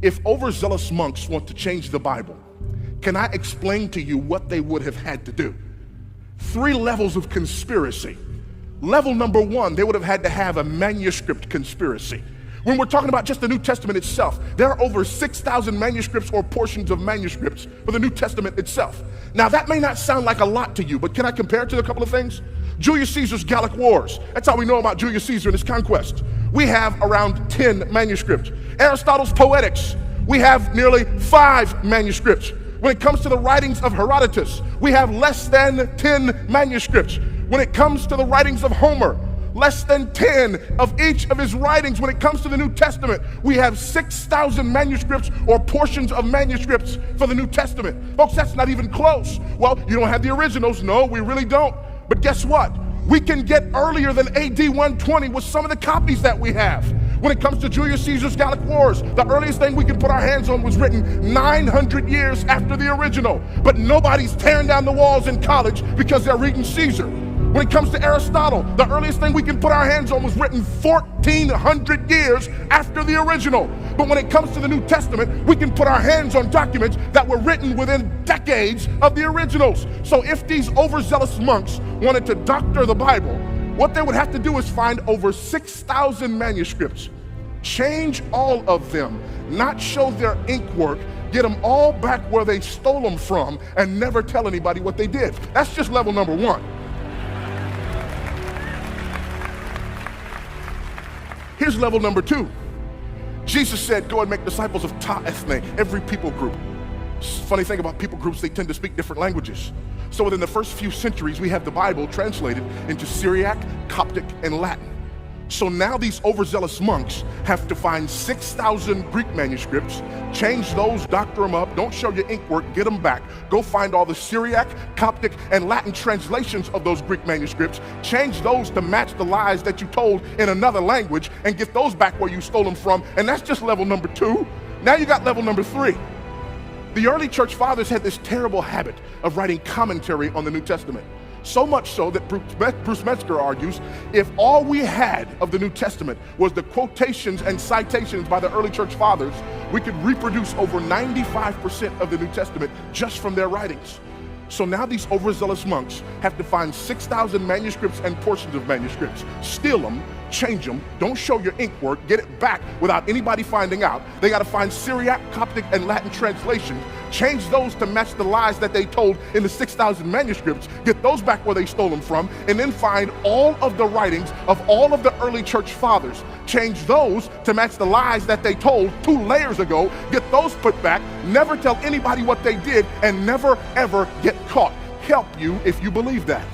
If overzealous monks want to change the Bible, can I explain to you what they would have had to do? 3 levels of conspiracy. Level number 1, they would have had to have a manuscript conspiracy. When we're talking about just the New Testament itself, there are over 6,000 manuscripts or portions of manuscripts for the New Testament itself. Now that may not sound like a lot to you, but can I compare it to a couple of things? Julius Caesar's Gallic Wars. That's how we know about Julius Caesar and his conquest. We have around 10 manuscripts. Aristotle's Poetics. We have nearly 5 manuscripts. When it comes to the writings of Herodotus, we have less than 10 manuscripts. When it comes to the writings of Homer, less than 10 of each of his writings. When it comes to the New Testament, we have 6,000 manuscripts or portions of manuscripts for the New Testament. Folks, that's not even close. Well, you don't have the originals. No, we really don't. But guess what? We can get earlier than AD 120 with some of the copies that we have. When it comes to Julius Caesar's Gallic Wars, the earliest thing we can put our hands on was written 900 years after the original. But nobody's tearing down the walls in college because they're reading Caesar. When it comes to Aristotle, the earliest thing we can put our hands on was written 1,400 years after the original. But when it comes to the New Testament, we can put our hands on documents that were written within decades of the originals. So if these overzealous monks wanted to doctor the Bible, what they would have to do is find over 6,000 manuscripts, change all of them, not show their ink work, get them all back where they stole them from, and never tell anybody what they did. That's just level number 1. Here's level number 2. Jesus said, go and make disciples of ta ethne, every people group. Funny thing about people groups, they tend to speak different languages. So within the first few centuries, we have the Bible translated into Syriac, Coptic, and Latin. So now these overzealous monks have to find 6,000 Greek manuscripts, change those, doctor them up, don't show your ink work, get them back. Go find all the Syriac, Coptic, and Latin translations of those Greek manuscripts, change those to match the lies that you told in another language, and get those back where you stole them from. And that's just level number 2. Now you got level number 3. The early church fathers had this terrible habit of writing commentary on the New Testament. So much so that Bruce Metzger argues, if all we had of the New Testament was the quotations and citations by the early church fathers, we could reproduce over 95% of the New Testament just from their writings. So now these overzealous monks have to find 6,000 manuscripts and portions of manuscripts, steal them, change them, don't show your ink work, get it back without anybody finding out. They got to find Syriac, Coptic, and Latin translations, change those to match the lies that they told in the 6,000 manuscripts, get those back where they stole them from, and then find all of the writings of all of the early church fathers, change those to match the lies that they told 2 layers ago, get those put back, never tell anybody what they did, and never ever get caught. Help you if you believe that.